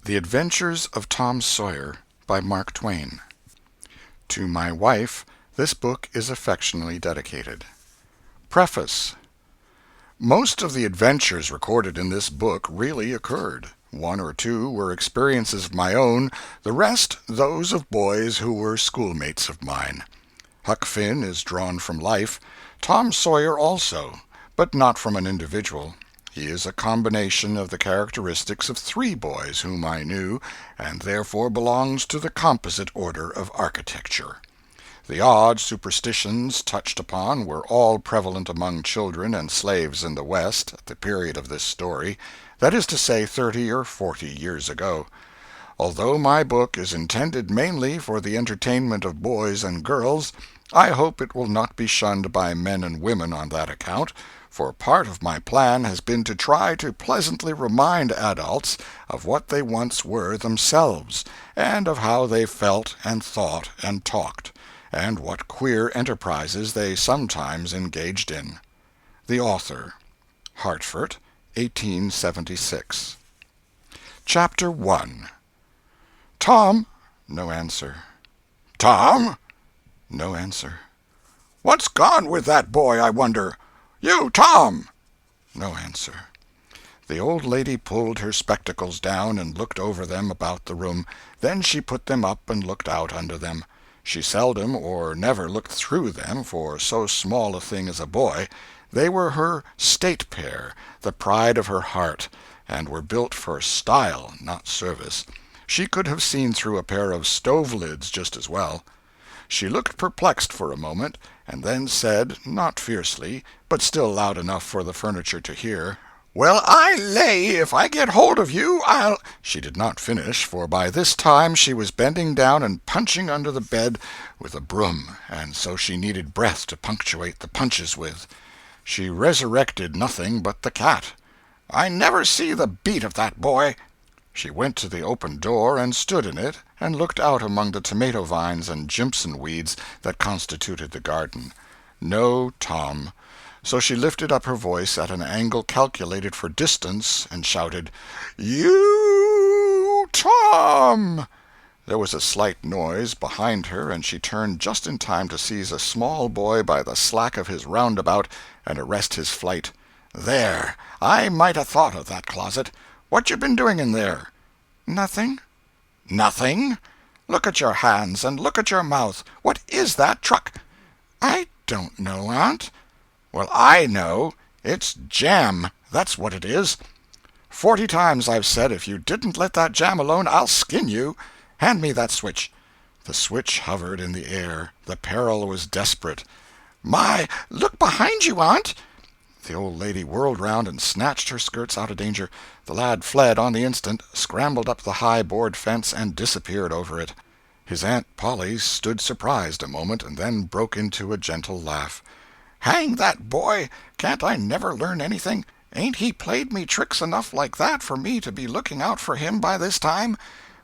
The Adventures of Tom Sawyer by Mark Twain. To my wife, this book is affectionately dedicated. Preface. Most of the adventures recorded in this book really occurred. One or two were experiences of my own, the rest those of boys who were schoolmates of mine. Huck Finn is drawn from life, Tom Sawyer also, but not from an individual. He is a combination of the characteristics of three boys whom I knew, and therefore belongs to the composite order of architecture. The odd superstitions touched upon were all prevalent among children and slaves in the West at the period of this story, that is to say 30 or 40 years ago. Although my book is intended mainly for the entertainment of boys and girls, I hope it will not be shunned by men and women on that account, for part of my plan has been to try to pleasantly remind adults of what they once were themselves, and of how they felt and thought and talked, and what queer enterprises they sometimes engaged in. The Author. Hartford, 1876. Chapter 1. Tom. No answer. Tom. No answer. What's gone with that boy, I wonder? You, Tom! No answer. The old lady pulled her spectacles down and looked over them about the room. Then she put them up and looked out under them. She seldom or never looked through them, for so small a thing as a boy. They were her state pair, the pride of her heart, and were built for style, not service. She could have seen through a pair of stove-lids just as well. She looked perplexed for a moment, and then said, not fiercely, but still loud enough for the furniture to hear, "Well, I lay if I get hold of you, I'll—" She did not finish, for by this time she was bending down and punching under the bed with a broom, and so she needed breath to punctuate the punches with. She resurrected nothing but the cat. "I never see the beat of that boy." She went to the open door and stood in it, and looked out among the tomato vines and jimpson weeds that constituted the garden. No Tom. So she lifted up her voice at an angle calculated for distance, and shouted, "You, Tom!" There was a slight noise behind her, and she turned just in time to seize a small boy by the slack of his roundabout and arrest his flight. "There! I might 'a' thought of that closet. What you been doing in there?" "Nothing." "Nothing? Look at your hands, and look at your mouth. What is that truck?" "I don't know, Aunt." "Well, I know. It's jam, that's what it is. 40 times I've said if you didn't let that jam alone I'll skin you. Hand me that switch." The switch hovered in the air. The peril was desperate. "My, look behind you, Aunt!" The old lady whirled round and snatched her skirts out of danger. The lad fled on the instant, scrambled up the high board fence, and disappeared over it. His Aunt Polly stood surprised a moment, and then broke into a gentle laugh. "Hang that boy! Can't I never learn anything? Ain't he played me tricks enough like that for me to be looking out for him by this time?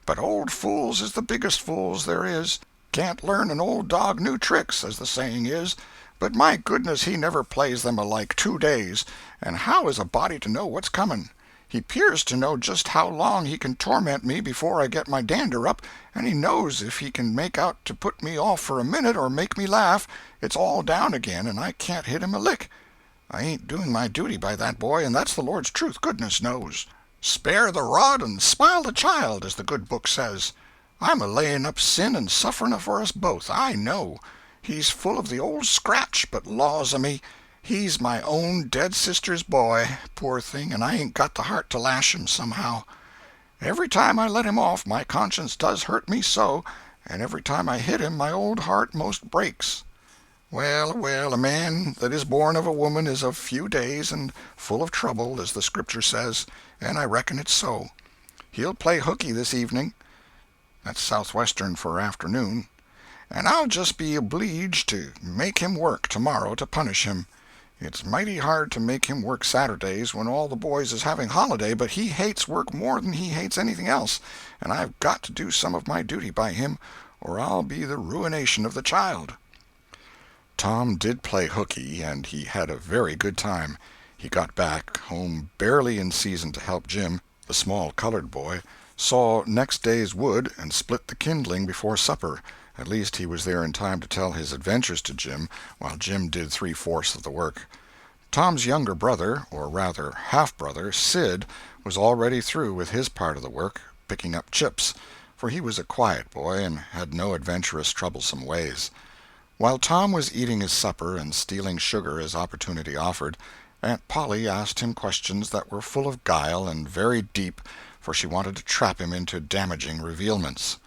But old fools is the biggest fools there is. Can't learn an old dog new tricks, as the saying is. But my goodness, he never plays them alike 2 days, and how is a body to know what's coming? He 'pears to know just how long he can torment me before I get my dander up, and he knows if he can make out to put me off for a minute or make me laugh, it's all down again and I can't hit him a lick. I ain't doing my duty by that boy, and that's the Lord's truth, goodness knows. Spare the rod and smile the child, as the good book says. I'm a-laying up sin and suffering for us both, I know. He's full of the old scratch, but laws o' me, he's my own dead sister's boy, poor thing, and I ain't got the heart to lash him somehow. Every time I let him off my conscience does hurt me so, and every time I hit him my old heart most breaks. Well, well, a man that is born of a woman is of few days and full of trouble, as the Scripture says, and I reckon it's so. He'll play hooky this evening. That's southwestern for afternoon. And I'll just be obleeged to make him work tomorrow to punish him. It's mighty hard to make him work Saturdays when all the boys is having holiday, but he hates work more than he hates anything else, and I've got to do some of my duty by him, or I'll be the ruination of the child." Tom did play hooky, and he had a very good time. He got back home barely in season to help Jim, the small colored boy, saw next day's wood and split the kindling before supper. At least he was there in time to tell his adventures to Jim, while Jim did three-fourths of the work. Tom's younger brother, or rather half-brother, Sid, was already through with his part of the work, picking up chips, for he was a quiet boy and had no adventurous, troublesome ways. While Tom was eating his supper and stealing sugar as opportunity offered, Aunt Polly asked him questions that were full of guile and very deep, for she wanted to trap him into damaging revealments.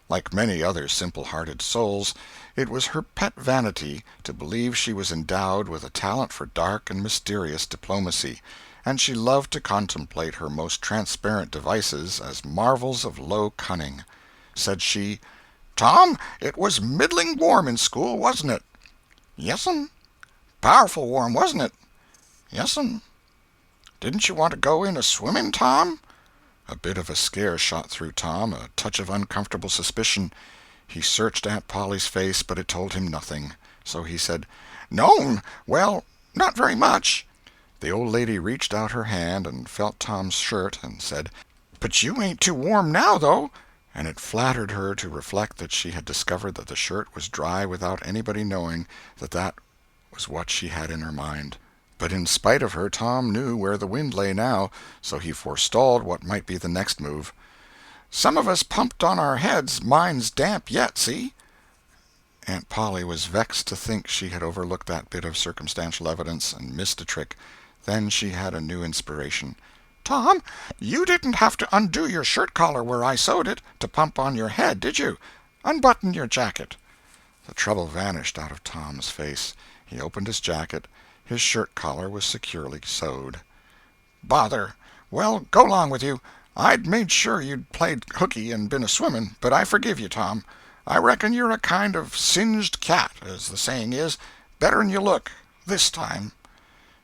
Like many other simple-hearted souls, it was her pet vanity to believe she was endowed with a talent for dark and mysterious diplomacy, and she loved to contemplate her most transparent devices as marvels of low cunning. Said she, "Tom, it was middling warm in school, wasn't it?" "Yes'm." "Powerful warm, wasn't it?" "Yes'm." "Didn't you want to go in a-swimming, Tom?" A bit of a scare shot through Tom, a touch of uncomfortable suspicion. He searched Aunt Polly's face, but it told him nothing. So he said, "No'm, well, not very much." The old lady reached out her hand and felt Tom's shirt, and said, "But you ain't too warm now, though." And it flattered her to reflect that she had discovered that the shirt was dry without anybody knowing that was what she had in her mind. But in spite of her, Tom knew where the wind lay now, so he forestalled what might be the next move. "Some of us pumped on our heads. Mine's damp yet, see?" Aunt Polly was vexed to think she had overlooked that bit of circumstantial evidence and missed a trick. Then she had a new inspiration. "Tom, you didn't have to undo your shirt collar where I sewed it, to pump on your head, did you? Unbutton your jacket." The trouble vanished out of Tom's face. He opened his jacket. His shirt collar was securely sewed. "Bother! Well, go 'long with you. I'd made sure you'd played hooky and been a-swimming, but I forgive you, Tom. I reckon you're a kind of singed cat, as the saying is, better'n you look, this time."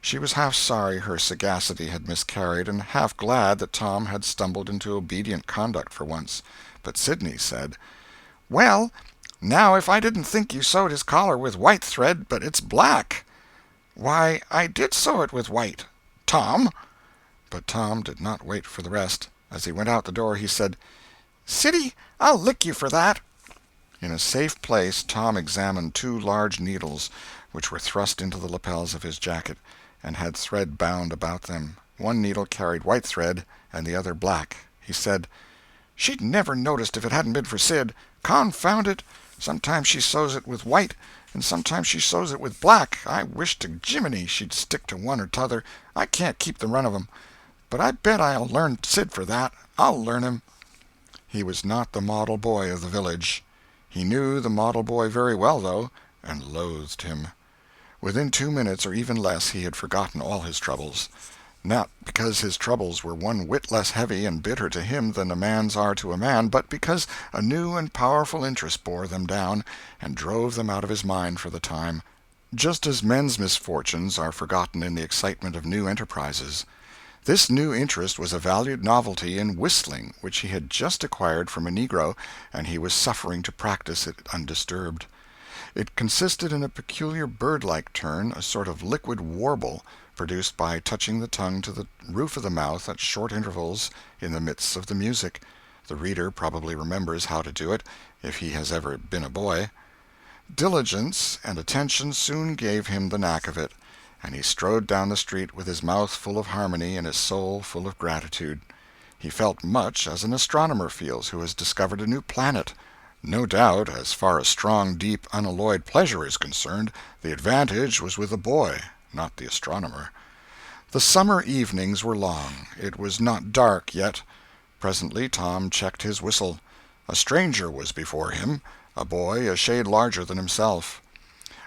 She was half sorry her sagacity had miscarried, and half glad that Tom had stumbled into obedient conduct for once. But Sidney said, "Well, now if I didn't think you sewed his collar with white thread, but it's black." "Why, I did sew it with white, Tom." But Tom did not wait for the rest. As he went out the door, he said, "Siddy, I'll lick you for that." In a safe place, Tom examined two large needles, which were thrust into the lapels of his jacket, and had thread bound about them. One needle carried white thread, and the other black. He said, "She'd never noticed if it hadn't been for Sid. Confound it! Sometimes she sews it with white, and sometimes she sews it with black. I wish to Jiminy she'd stick to one or t'other. I can't keep the run of 'em. But I bet I'll learn Sid for that. I'll learn him." He was not the model boy of the village. He knew the model boy very well, though, and loathed him. Within 2 minutes, or even less, he had forgotten all his troubles. Not because his troubles were one whit less heavy and bitter to him than a man's are to a man, but because a new and powerful interest bore them down and drove them out of his mind for the time, just as men's misfortunes are forgotten in the excitement of new enterprises. This new interest was a valued novelty in whistling, which he had just acquired from a negro, and he was suffering to practice it undisturbed. It consisted in a peculiar bird-like turn, a sort of liquid warble, produced by touching the tongue to the roof of the mouth at short intervals in the midst of the music. The reader probably remembers how to do it, if he has ever been a boy. Diligence and attention soon gave him the knack of it, and he strode down the street with his mouth full of harmony and his soul full of gratitude. He felt much as an astronomer feels who has discovered a new planet. No doubt, as far as strong, deep, unalloyed pleasure is concerned, the advantage was with the boy, not the astronomer. The summer evenings were long. It was not dark yet. Presently Tom checked his whistle. A stranger was before him, a boy a shade larger than himself.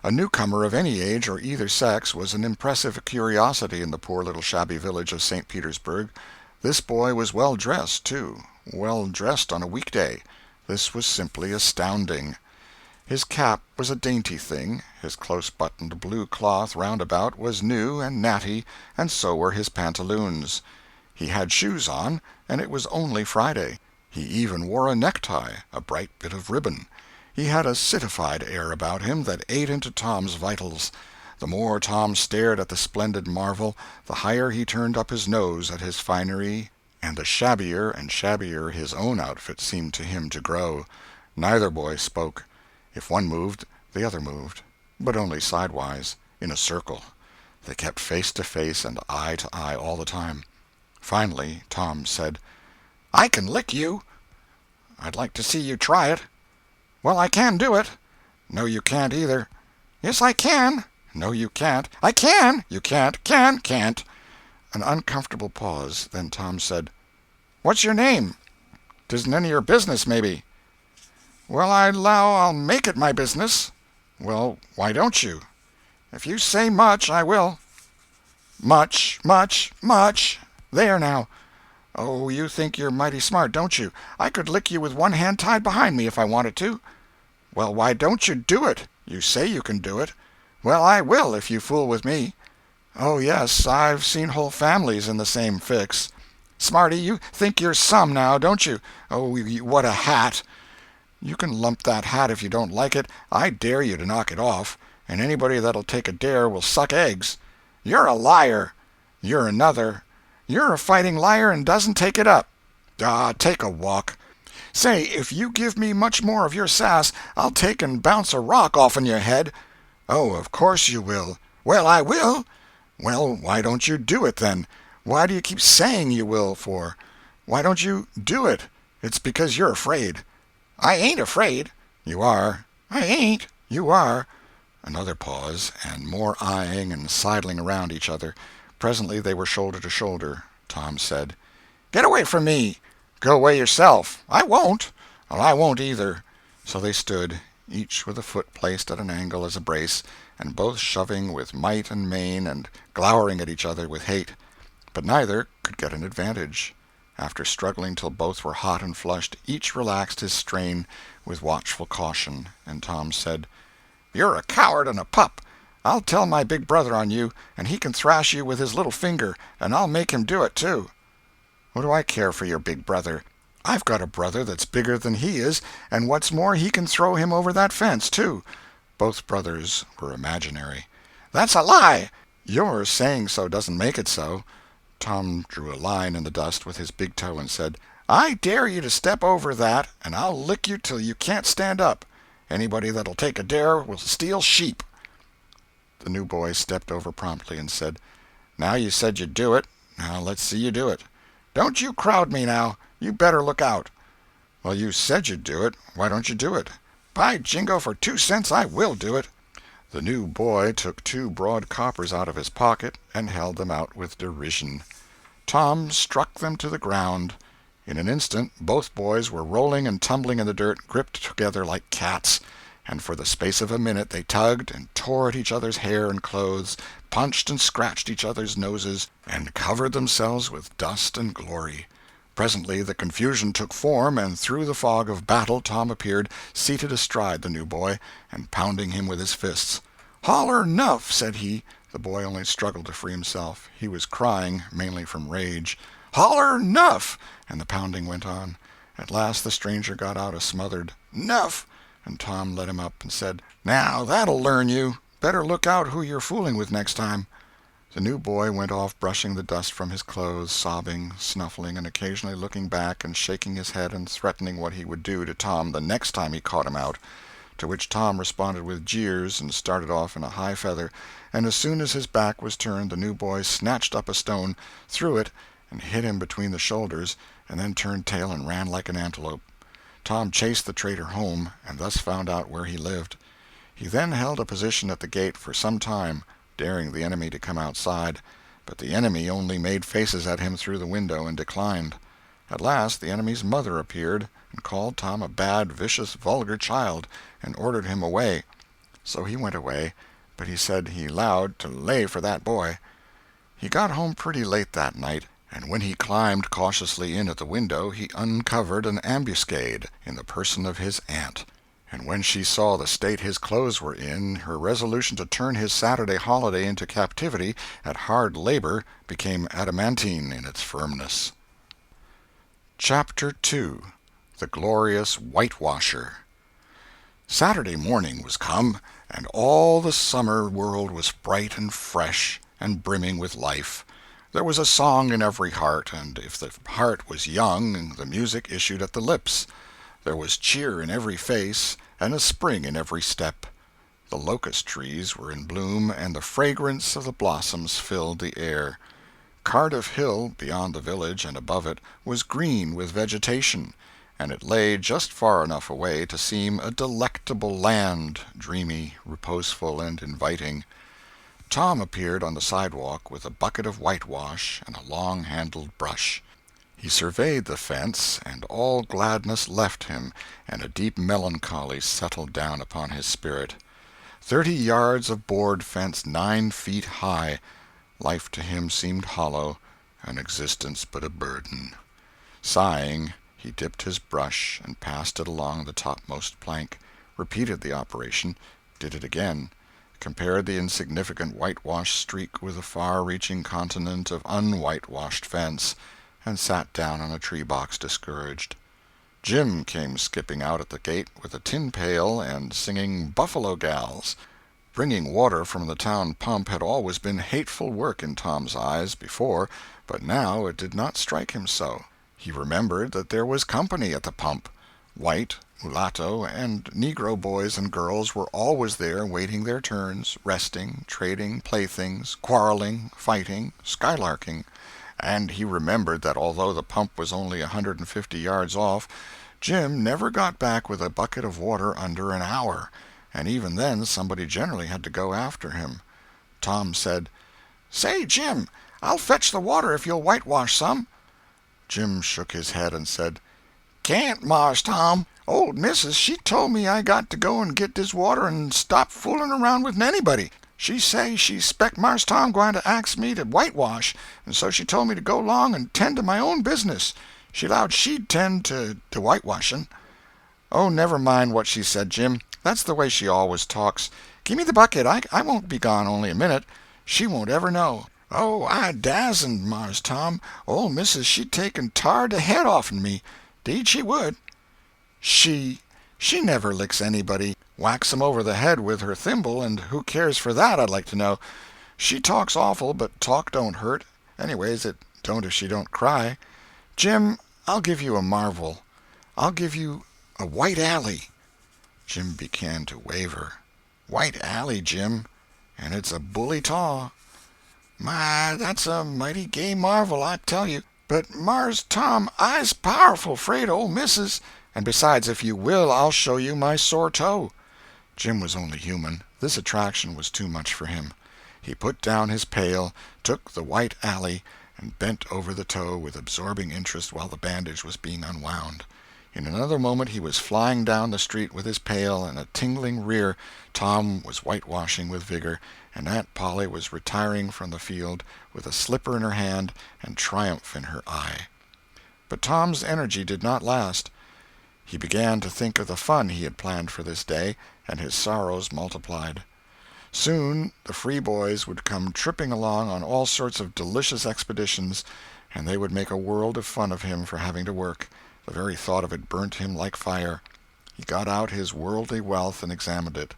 A newcomer of any age or either sex was an impressive curiosity in the poor little shabby village of St. Petersburg. This boy was well dressed, too, well dressed on a weekday. This was simply astounding. His cap was a dainty thing, his close-buttoned blue cloth roundabout was new and natty, and so were his pantaloons. He had shoes on, and it was only Friday. He even wore a necktie, a bright bit of ribbon. He had a citified air about him that ate into Tom's vitals. The more Tom stared at the splendid marvel, the higher he turned up his nose at his finery and the shabbier and shabbier his own outfit seemed to him to grow. Neither boy spoke. If one moved, the other moved, but only sidewise, in a circle. They kept face to face and eye to eye all the time. Finally Tom said, "I can lick you." "I'd like to see you try it." "Well, I can do it." "No, you can't either." "Yes, I can." "No, you can't." "I can." "You can't." Can't." An uncomfortable pause. Then Tom said, "What's your name?" "'Tisn't any of your business, maybe." "Well, I 'low I'll make it my business." "Well, why don't you?" "If you say much, I will." "Much, much, much. There now." "Oh, you think you're mighty smart, don't you? I could lick you with one hand tied behind me if I wanted to." "Well, why don't you do it? You say you can do it." "Well, I will, if you fool with me." "Oh, yes, I've seen whole families in the same fix." "Smarty, you think you're some, now, don't you? Oh, what a hat!" "You can lump that hat if you don't like it. I dare you to knock it off, and anybody that'll take a dare will suck eggs." "You're a liar." "You're another." "You're a fighting liar and doesn't take it up." "Ah, take a walk." "Say, if you give me much more of your sass, I'll take and bounce a rock off'n your head." "Oh, of course you will." "Well, I will." "Well, why don't you do it, then? Why do you keep saying you will, for? Why don't you do it?" "It's because you're afraid." "I ain't afraid." "You are." "I ain't." "You are." Another pause, and more eyeing and sidling around each other. Presently they were shoulder to shoulder. Tom said, "Get away from me." "Go away yourself." "I won't." "Well, I won't either." So they stood, each with a foot placed at an angle as a brace, and both shoving with might and main and glowering at each other with hate. But neither could get an advantage. After struggling till both were hot and flushed, each relaxed his strain with watchful caution, and Tom said, "You're a coward and a pup. I'll tell my big brother on you, and he can thrash you with his little finger, and I'll make him do it, too." "What do I care for your big brother? I've got a brother that's bigger than he is, and what's more, he can throw him over that fence, too." Both brothers were imaginary. "That's a lie." "Your saying so doesn't make it so." Tom drew a line in the dust with his big toe and said, "I dare you to step over that, and I'll lick you till you can't stand up. Anybody that'll take a dare will steal sheep." The new boy stepped over promptly and said, "Now you said you'd do it. Now let's see you do it." "Don't you crowd me, now. You better look out." "Well, you said you'd do it. Why don't you do it?" "By jingo, for 2 cents I will do it." The new boy took 2 broad coppers out of his pocket and held them out with derision. Tom struck them to the ground. In an instant both boys were rolling and tumbling in the dirt, gripped together like cats, and for the space of a minute they tugged and tore at each other's hair and clothes, punched and scratched each other's noses, and covered themselves with dust and glory. Presently the confusion took form, and through the fog of battle Tom appeared, seated astride the new boy, and pounding him with his fists. "Holler 'nuff," said he. The boy only struggled to free himself. He was crying, mainly from rage. "Holler 'nuff," and the pounding went on. At last the stranger got out a smothered "'Nuff," and Tom led him up and said, "Now that'll learn you. Better look out who you're fooling with next time." The new boy went off brushing the dust from his clothes, sobbing, snuffling, and occasionally looking back and shaking his head and threatening what he would do to Tom the next time he caught him out, to which Tom responded with jeers and started off in a high feather, and as soon as his back was turned the new boy snatched up a stone, threw it, and hit him between the shoulders, and then turned tail and ran like an antelope. Tom chased the traitor home, and thus found out where he lived. He then held a position at the gate for some time, daring the enemy to come outside, but the enemy only made faces at him through the window and declined. At last the enemy's mother appeared, and called Tom a bad, vicious, vulgar child, and ordered him away. So he went away, but he said he 'lowed to lay for that boy. He got home pretty late that night, and when he climbed cautiously in at the window he uncovered an ambuscade in the person of his aunt. And when she saw the state his clothes were in, her resolution to turn his Saturday holiday into captivity at hard labor became adamantine in its firmness. Chapter 2. The Glorious Whitewasher. Saturday morning was come, and all the summer world was bright and fresh and brimming with life. There was a song in every heart, and if the heart was young, the music issued at the lips. There was cheer in every face, and a spring in every step. The locust trees were in bloom, and the fragrance of the blossoms filled the air. Cardiff Hill, beyond the village and above it, was green with vegetation, and it lay just far enough away to seem a delectable land, dreamy, reposeful, and inviting. Tom appeared on the sidewalk with a bucket of whitewash and a long-handled brush. He surveyed the fence, and all gladness left him, and a deep melancholy settled down upon his spirit. 30 yards of board fence 9 feet high. Life to him seemed hollow, and existence but a burden. Sighing, he dipped his brush and passed it along the topmost plank, repeated the operation, did it again, compared the insignificant whitewashed streak with the far-reaching continent of unwhitewashed fence, and sat down on a tree-box discouraged. Jim came skipping out at the gate with a tin pail and singing "Buffalo Gals." Bringing water from the town pump had always been hateful work in Tom's eyes before, but now it did not strike him so. He remembered that there was company at the pump. White, mulatto, and negro boys and girls were always there waiting their turns, resting, trading playthings, quarreling, fighting, skylarking. And he remembered that although the pump was only 150 yards off, Jim never got back with a bucket of water under an hour, and even then somebody generally had to go after him. Tom said, "Say, Jim, I'll fetch the water if you'll whitewash some." Jim shook his head and said, "Can't, Mars Tom. Old missus, she told me I got to go and get dis water and stop fooling around with anybody. She say she 'spect Mars Tom gwine to ax me to whitewash, and so she told me to go 'long and tend to my own business. She 'lowed she'd tend to whitewashing." "Oh, never mind what she said, Jim. That's the way she always talks. Gimme the bucket. I won't be gone only a minute. She won't ever know." "Oh, I dasn't, Mars Tom. Old missus she'd take and tar de head off'n me. 'Deed she would." She never licks anybody. Whacks 'em over the head with her thimble, and who cares for that, I'd like to know. She talks awful, but talk don't hurt. Anyways, it don't if she don't cry. Jim, I'll give you a marvel. I'll give you a white alley." Jim began to waver. "White alley, Jim, and it's a bully taw." "My, that's a mighty gay marvel, I tell you. But, Mars Tom, I's powerful 'fraid of old missus. And besides, if you will, I'll show you my sore toe." Jim was only human. This attraction was too much for him. He put down his pail, took the white alley, and bent over the toe with absorbing interest while the bandage was being unwound. In another moment he was flying down the street with his pail and a tingling rear. Tom was whitewashing with vigor, and Aunt Polly was retiring from the field with a slipper in her hand and triumph in her eye. But Tom's energy did not last. He began to think of the fun he had planned for this day, and his sorrows multiplied. Soon the free boys would come tripping along on all sorts of delicious expeditions, and they would make a world of fun of him for having to work. The very thought of it burnt him like fire. He got out his worldly wealth and examined it.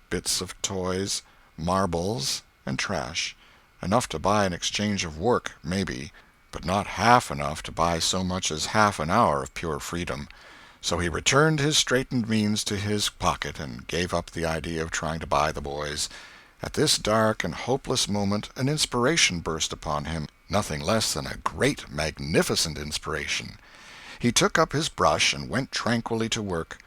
Bits of toys, marbles, and trash. Enough to buy an exchange of work, maybe, but not half enough to buy so much as half an hour of pure freedom. So he returned his straitened means to his pocket and gave up the idea of trying to buy the boys. At this dark and hopeless moment an inspiration burst upon him, nothing less than a great, magnificent inspiration. He took up his brush and went tranquilly to work.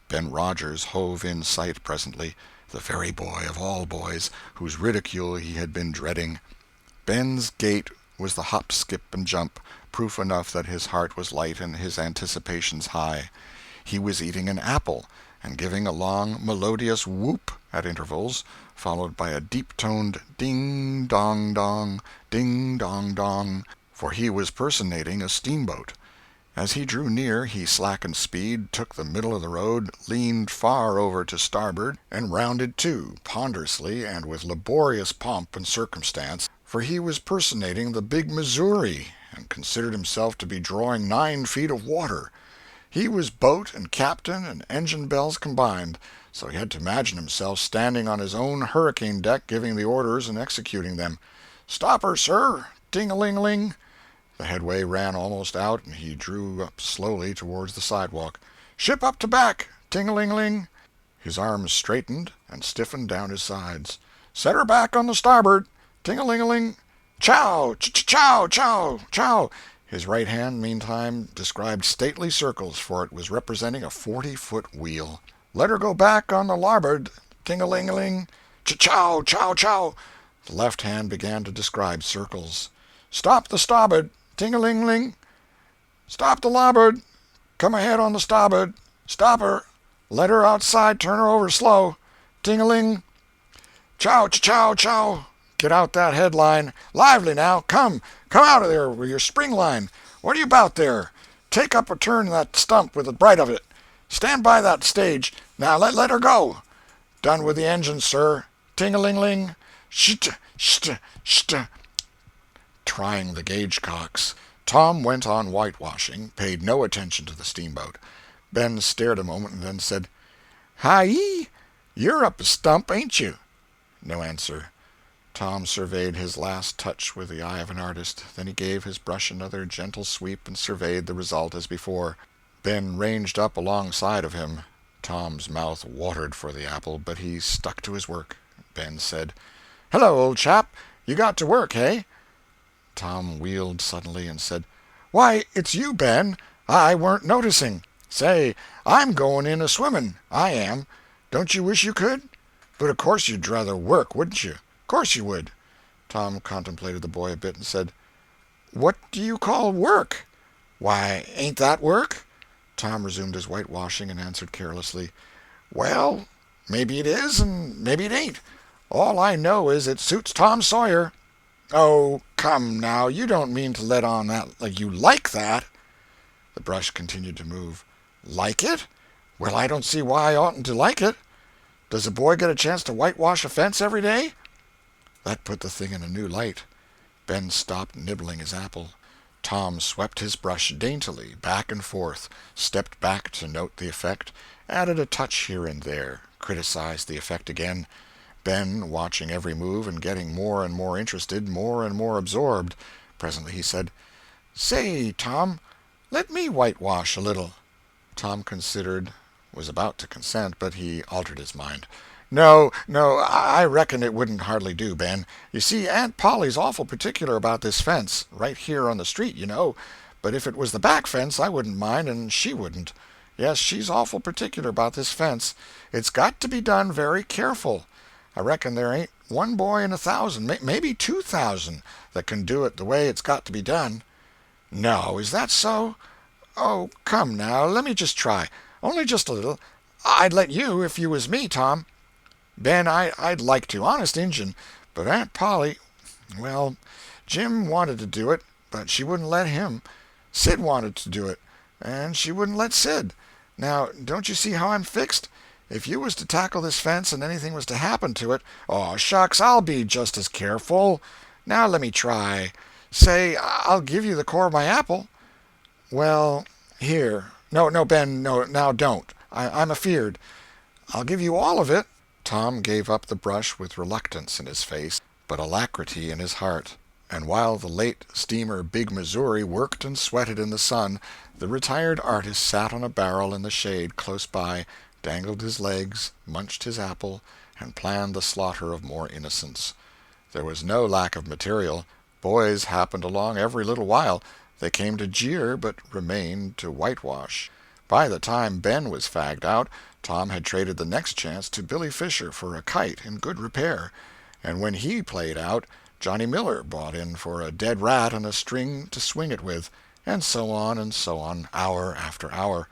Ben Rogers hove in sight presently, the very boy of all boys, whose ridicule he had been dreading. Ben's gait was the hop, skip, and jump, proof enough that his heart was light and his anticipations high. He was eating an apple, and giving a long, melodious whoop at intervals, followed by a deep-toned ding-dong-dong, ding-dong-dong, for he was personating a steamboat. As he drew near, he slackened speed, took the middle of the road, leaned far over to starboard, and rounded to, ponderously and with laborious pomp and circumstance, for he was personating the big Missouri, and considered himself to be drawing 9 feet of water. He was boat and captain and engine bells combined, so he had to imagine himself standing on his own hurricane deck giving the orders and executing them. "Stop her, sir! ting-a-ling-a-ling. The headway ran almost out, and he drew up slowly towards the sidewalk. Ship up to back, ting-a-ling-a-ling. His arms straightened and stiffened down his sides. Set her back on the starboard, ting-a-ling-a-ling. Chow, chow, chow, chow. His right hand, meantime, described stately circles, for it was representing a 40-foot wheel. Let her go back on the larboard, ting-a-ling-a-ling. Chow, chow, chow. The left hand began to describe circles. Stop the starboard, ting-a-ling-ling. Stop the larboard. Come ahead on the starboard. Stop her. Let her outside, turn her over slow. Ting-a-ling. Chow, chow, chow. Get out that headline. Lively now. Come out of there with your spring line. What are you about there? Take up a turn in that stump with the bright of it. Stand by that stage. Now let her go. Done with the engine, sir. Ting-a-ling-ling. Sht, sht, sht. Trying the gauge cocks. Tom went on whitewashing, paid no attention to the steamboat. Ben stared a moment and then said, Hi-yi, you're up a stump, ain't you? No answer. Tom surveyed his last touch with the eye of an artist. Then he gave his brush another gentle sweep and surveyed the result as before. Ben ranged up alongside of him. Tom's mouth watered for the apple, but he stuck to his work. Ben said, Hello, old chap. You got to work, eh? Tom wheeled suddenly and said, Why, it's you, Ben. I weren't noticing. Say, I'm going in a-swimming. I am. Don't you wish you could? But of course you'd rather work, wouldn't you? Of course you would. Tom contemplated the boy a bit and said, What do you call work? Why, ain't that work? Tom resumed his whitewashing and answered carelessly, Well, maybe it is and maybe it ain't. All I know is it suits Tom Sawyer. Oh, come now, you don't mean to let on that like you like that. The brush continued to move. Like it? Well, I don't see why I oughtn't to like it. Does a boy get a chance to whitewash a fence every day? That put the thing in a new light. Ben stopped nibbling his apple. Tom swept his brush daintily back and forth, stepped back to note the effect, added a touch here and there, criticized the effect again. Ben, watching every move and getting more and more interested, more and more absorbed. Presently he said, Say, Tom, let me whitewash a little. Tom considered, was about to consent, but he altered his mind. No, I reckon it wouldn't hardly do, Ben. You see, Aunt Polly's awful particular about this fence, right here on the street, you know. But if it was the back fence, I wouldn't mind, and she wouldn't. Yes, she's awful particular about this fence. It's got to be done very careful. I reckon there ain't one boy in 1,000, maybe 2,000, that can do it the way it's got to be done. No, is that so? Oh, come now, let me just try. Only just a little. I'd let you if you was me, Tom. Ben, I'd like to, honest Injun, but Aunt Polly, well, Jim wanted to do it, but she wouldn't let him. Sid wanted to do it, and she wouldn't let Sid. Now, don't you see how I'm fixed? If you was to tackle this fence and anything was to happen to it, oh, shucks, I'll be just as careful. Now let me try. Say, I'll give you the core of my apple. Well, here. No, Ben, no, now don't. I'm afeard. I'll give you all of it. Tom gave up the brush with reluctance in his face, but alacrity in his heart. And while the late steamer Big Missouri worked and sweated in the sun, the retired artist sat on a barrel in the shade close by, dangled his legs, munched his apple, and planned the slaughter of more innocents. There was no lack of material. Boys happened along every little while. They came to jeer, but remained to whitewash. By the time Ben was fagged out, Tom had traded the next chance to Billy Fisher for a kite in good repair, and when he played out, Johnny Miller bought in for a dead rat and a string to swing it with, and so on, hour after hour.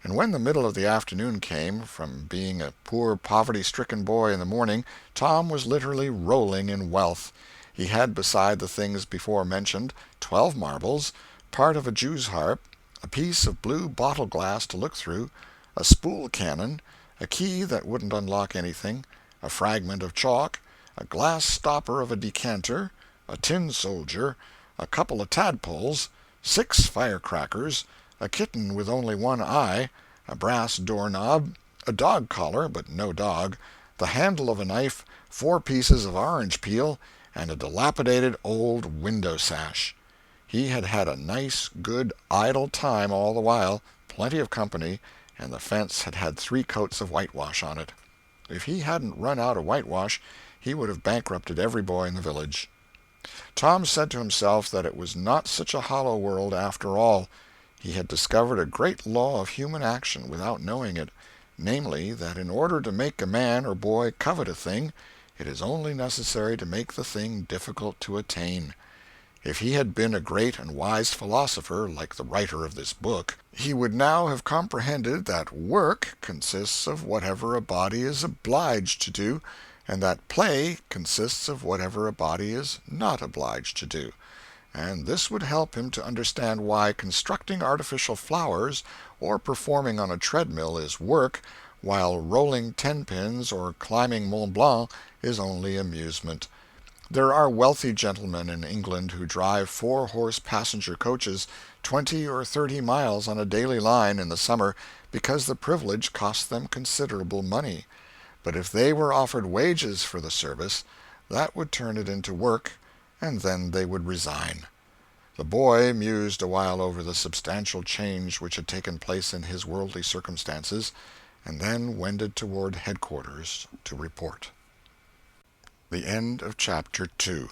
And when the middle of the afternoon came, from being a poor poverty-stricken boy in the morning, Tom was literally rolling in wealth. He had, beside the things before mentioned, 12 marbles, part of a jew's harp, a piece of blue bottle glass to look through, a spool cannon, a key that wouldn't unlock anything, a fragment of chalk, a glass stopper of a decanter, a tin soldier, a couple of tadpoles, 6 firecrackers, a kitten with only one eye, a brass doorknob, a dog collar, but no dog, the handle of a knife, 4 pieces of orange peel, and a dilapidated old window-sash. He had had a nice, good, idle time all the while, plenty of company, and the fence had had 3 coats of whitewash on it. If he hadn't run out of whitewash, he would have bankrupted every boy in the village. Tom said to himself that it was not such a hollow world after all. He had discovered a great law of human action without knowing it, namely, that in order to make a man or boy covet a thing, it is only necessary to make the thing difficult to attain. If he had been a great and wise philosopher, like the writer of this book, he would now have comprehended that work consists of whatever a body is obliged to do, and that play consists of whatever a body is not obliged to do. And this would help him to understand why constructing artificial flowers or performing on a treadmill is work, while rolling 10-pins or climbing Mont Blanc is only amusement. There are wealthy gentlemen in England who drive 4-horse passenger coaches 20 or 30 miles on a daily line in the summer because the privilege costs them considerable money. But if they were offered wages for the service, that would turn it into work, and then they would resign. The boy mused a while over the substantial change which had taken place in his worldly circumstances, and then wended toward headquarters to report. The end of Chapter 2.